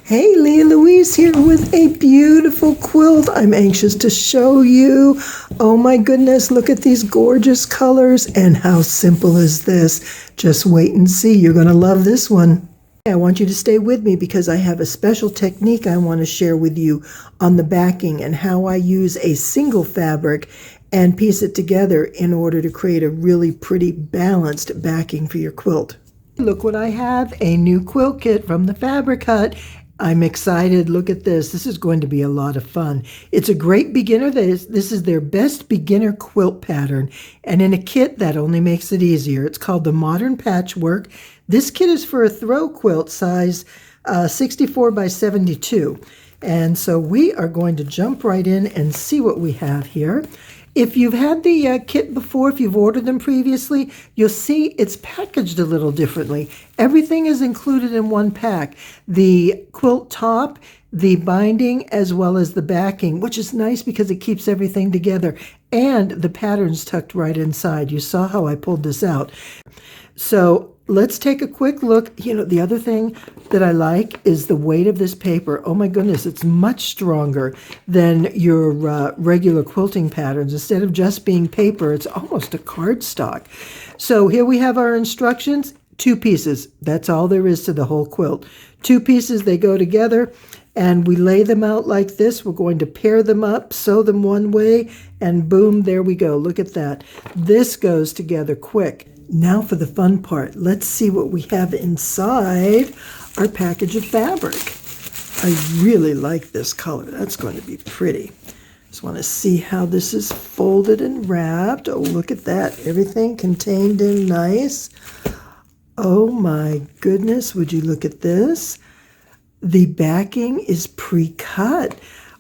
Hey, Louise here with a beautiful quilt I'm anxious to show you. Oh my goodness, look at these gorgeous colors and how simple is this? Just wait and see, you're going to love this one. I want you to stay with me because I have a special technique I want to share with you on the backing and how I use a single fabric and piece it together in order to create a really pretty balanced backing for your quilt. Look what I have, a new quilt kit from the Precut. I'm excited. Look at this. This is going to be a lot of fun. It's a great beginner. This is their best beginner quilt pattern. And in a kit, that only makes it easier. It's called the Modern Patchwork. This kit is for a throw quilt size 64 by 72. And so we are going to jump right in and see what we have here. If you've had the kit before, if you've ordered them previously, you'll see it's packaged a little differently. Everything is included in one pack. The quilt top, the binding, as well as the backing, which is nice because it keeps everything together. And the pattern's tucked right inside. You saw how I pulled this out. So let's take a quick look. You know, the other thing that I like is the weight of this paper. Oh my goodness, it's much stronger than your regular quilting patterns. Instead of just being paper, it's almost a cardstock. So here we have our instructions. 2 pieces. That's all there is to the whole quilt. 2 pieces, they go together, and we lay them out like this. We're going to pair them up, sew them one way, and boom, there we go. Look at that. This goes together quick. Now for the fun part. Let's see what we have inside our package of fabric. I really like this color. That's going to be pretty. Just want to see how this is folded and wrapped. Oh, look at that. Everything contained in nice. Oh my goodness, would you look at this? The backing is pre-cut.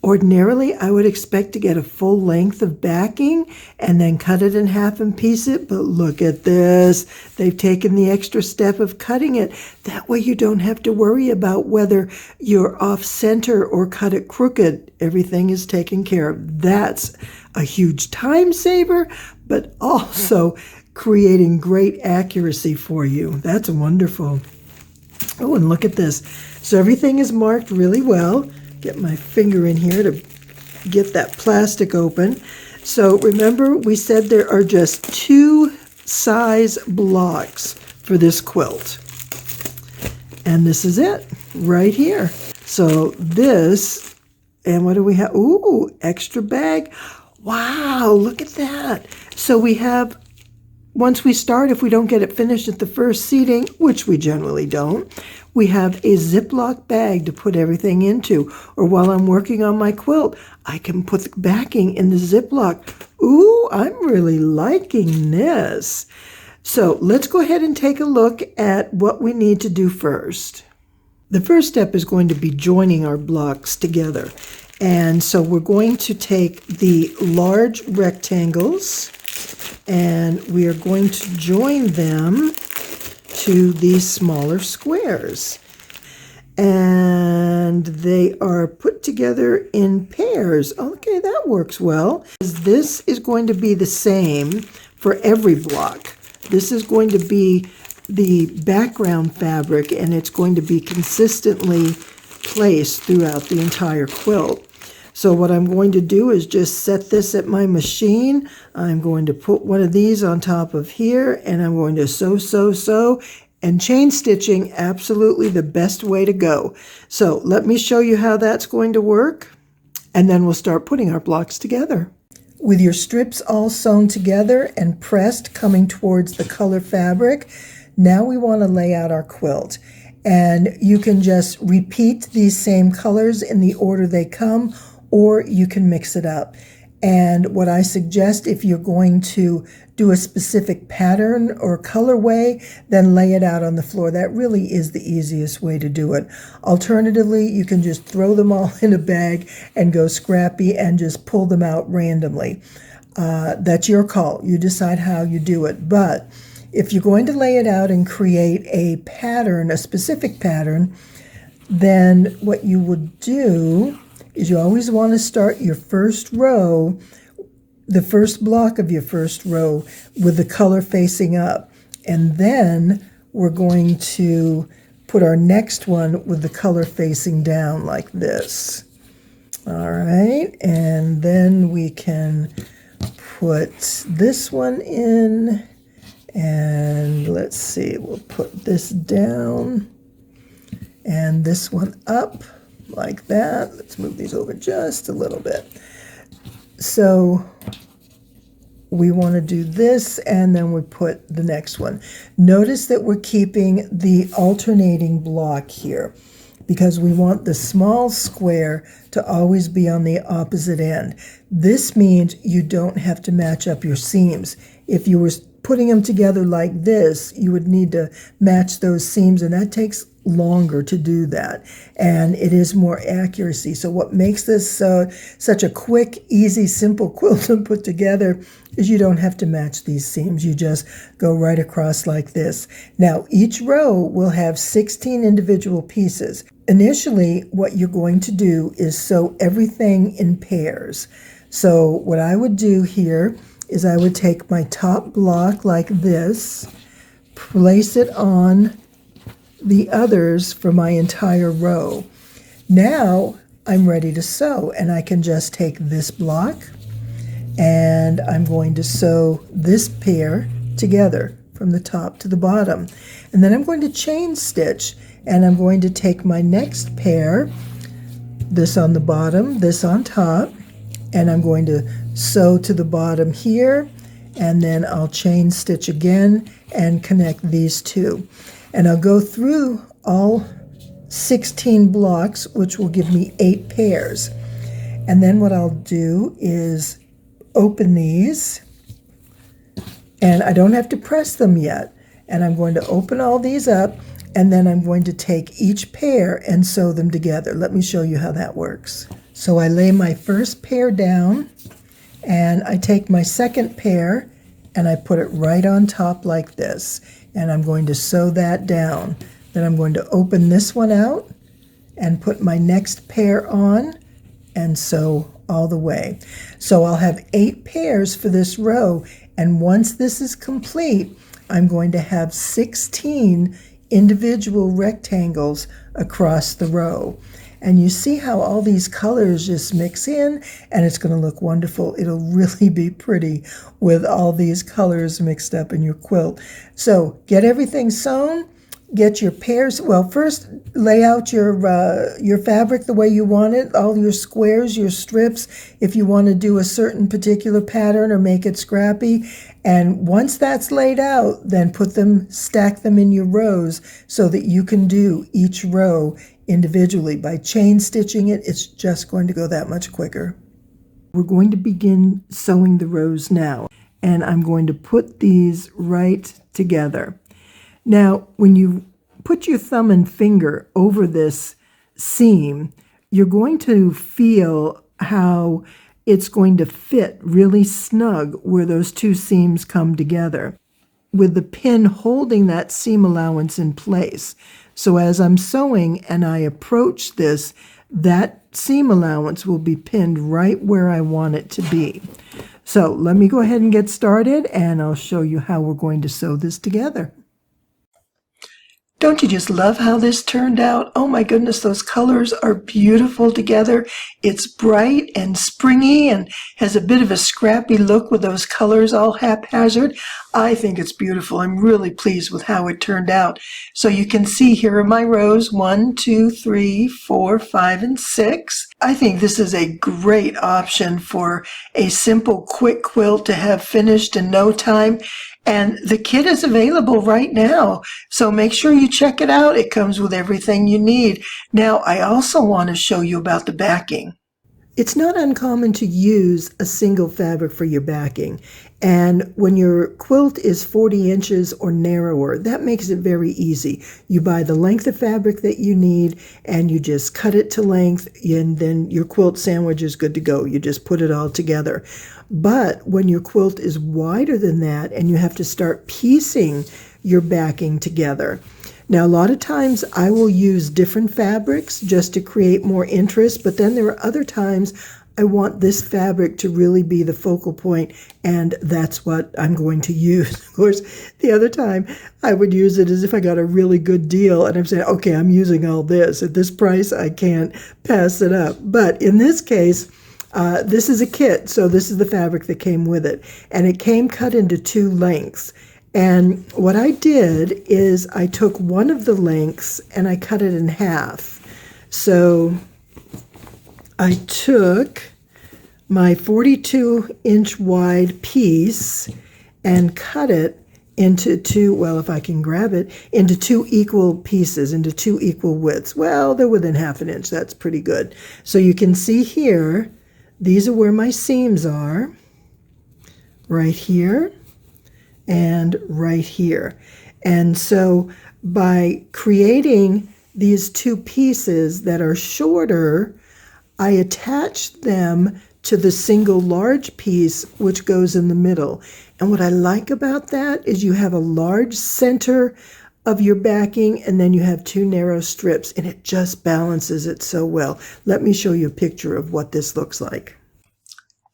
Ordinarily, I would expect to get a full length of backing and then cut it in half and piece it, but look at this. They've taken the extra step of cutting it. That way you don't have to worry about whether you're off center or cut it crooked. Everything is taken care of. That's a huge time saver, but also creating great accuracy for you. That's wonderful. Oh, and look at this. So everything is marked really well. Get my finger in here to get that plastic open. So remember, we said there are just 2 size blocks for this quilt. And this is it right here. So this, and what do we have? Ooh, extra bag. Wow, look at that. So we have, once we start, if we don't get it finished at the first seating, which we generally don't, we have a Ziploc bag to put everything into. Or while I'm working on my quilt, I can put the backing in the Ziploc. Ooh, I'm really liking this. So let's go ahead and take a look at what we need to do first. The first step is going to be joining our blocks together. And so we're going to take the large rectangles and we are going to join them to these smaller squares. And they are put together in pairs. Okay, that works well. This is going to be the same for every block. This is going to be the background fabric, and it's going to be consistently placed throughout the entire quilt. So what I'm going to do is just set this at my machine. I'm going to put one of these on top of here, and I'm going to sew, and chain stitching, absolutely the best way to go. So let me show you how that's going to work, and then we'll start putting our blocks together. With your strips all sewn together and pressed coming towards the color fabric, now we want to lay out our quilt. And you can just repeat these same colors in the order they come, or you can mix it up. And what I suggest, if you're going to do a specific pattern or colorway, then lay it out on the floor. That really is the easiest way to do it. Alternatively, you can just throw them all in a bag and go scrappy and just pull them out randomly. That's your call. You decide how you do it. But if you're going to lay it out and create a pattern, a specific pattern, then what you would do is you always want to start your first row, the first block of your first row, with the color facing up. And then we're going to put our next one with the color facing down like this. All right, and then we can put this one in, and let's see, we'll put this down and this one up like that. Let's move these over just a little bit. So we want to do this, and then we put the next one. Notice that we're keeping the alternating block here because we want the small square to always be on the opposite end. This means you don't have to match up your seams. If you were putting them together like this, you would need to match those seams, and that takes longer to do that, and it is more accuracy. So what makes this such a quick, easy, simple quilt to put together is you don't have to match these seams. You just go right across like this. Now each row will have 16 individual pieces. Initially, what you're going to do is sew everything in pairs. So what I would do here is I would take my top block like this, place it on the others for my entire row. Now I'm ready to sew, and I can just take this block and I'm going to sew this pair together from the top to the bottom. And then I'm going to chain stitch, and I'm going to take my next pair, this on the bottom, this on top, and I'm going to sew to the bottom here, and then I'll chain stitch again and connect these two. And I'll go through all 16 blocks, which will give me 8 pairs. And then what I'll do is open these, and I don't have to press them yet. And I'm going to open all these up, and then I'm going to take each pair and sew them together. Let me show you how that works. So I lay my first pair down, and I take my second pair and I put it right on top like this. And I'm going to sew that down. Then I'm going to open this one out and put my next pair on and sew all the way. So I'll have 8 pairs for this row, and once this is complete, I'm going to have 16 individual rectangles across the row. And you see how all these colors just mix in, and it's going to look wonderful. It'll really be pretty with all these colors mixed up in your quilt. So get everything sewn, get your pairs. Well, first lay out your fabric the way you want it, all your squares, your strips, if you want to do a certain particular pattern or make it scrappy. And once that's laid out, then stack them in your rows so that you can do each row individually. By chain stitching it, it's just going to go that much quicker. We're going to begin sewing the rows now, and I'm going to put these right together. Now, when you put your thumb and finger over this seam, you're going to feel how it's going to fit really snug where those two seams come together, with the pin holding that seam allowance in place. So as I'm sewing and I approach this, that seam allowance will be pinned right where I want it to be. So let me go ahead and get started, and I'll show you how we're going to sew this together. Don't you just love how this turned out? Oh my goodness, those colors are beautiful together. It's bright and springy and has a bit of a scrappy look with those colors all haphazard. I think it's beautiful. I'm really pleased with how it turned out. So you can see here are my rows, 1, 2, 3, 4, 5, and 6. I think this is a great option for a simple, quick quilt to have finished in no time. And the kit is available right now, so make sure you check it out. It comes with everything you need. Now, I also want to show you about the backing. It's not uncommon to use a single fabric for your backing. And when your quilt is 40 inches or narrower, that makes it very easy. You buy the length of fabric that you need, and you just cut it to length, and then your quilt sandwich is good to go. You just put it all together. But when your quilt is wider than that, and you have to start piecing your backing together. Now, a lot of times I will use different fabrics just to create more interest, but then there are other times I want this fabric to really be the focal point, and that's what I'm going to use. Of course, the other time I would use it as if I got a really good deal, and I'm saying, okay, I'm using all this. At this price, I can't pass it up. But in this case, this is a kit, so this is the fabric that came with it. And it came cut into 2 lengths. And what I did is I took one of the lengths and I cut it in half. So I took my 42-inch wide piece and cut it into 2, well, if I can grab it, into 2 equal pieces, into 2 equal widths. Well, they're within half an inch. That's pretty good. So you can see here, these are where my seams are, right here and right here. And so by creating these 2 pieces that are shorter, I attached them to the single large piece which goes in the middle. And what I like about that is you have a large center of your backing, and then you have 2 narrow strips, and it just balances it so well. Let me show you a picture of what this looks like.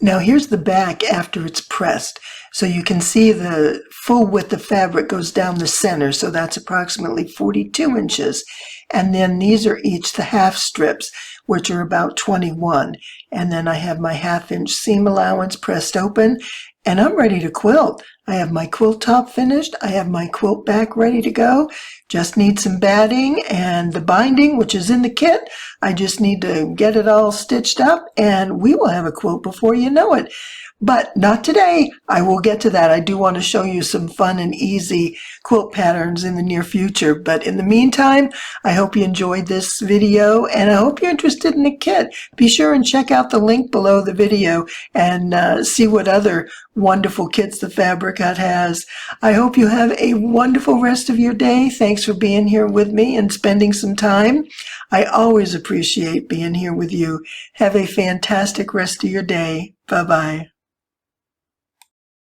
Now here's the back after it's pressed. So you can see the full width of fabric goes down the center, so that's approximately 42 inches. And then these are each the half strips, which are about 21. And then I have my half-inch seam allowance pressed open, and I'm ready to quilt. I have my quilt top finished. I have my quilt back ready to go. Just need some batting and the binding, which is in the kit. I just need to get it all stitched up, and we will have a quilt before you know it. But not today. I will get to that. I do want to show you some fun and easy quilt patterns in the near future. But in the meantime, I hope you enjoyed this video, and I hope you're interested in the kit. Be sure and check out the link below the video and see what other wonderful kits the Precut has. I hope you have a wonderful rest of your day. Thanks for being here with me and spending some time. I always appreciate being here with you. Have a fantastic rest of your day. Bye-bye.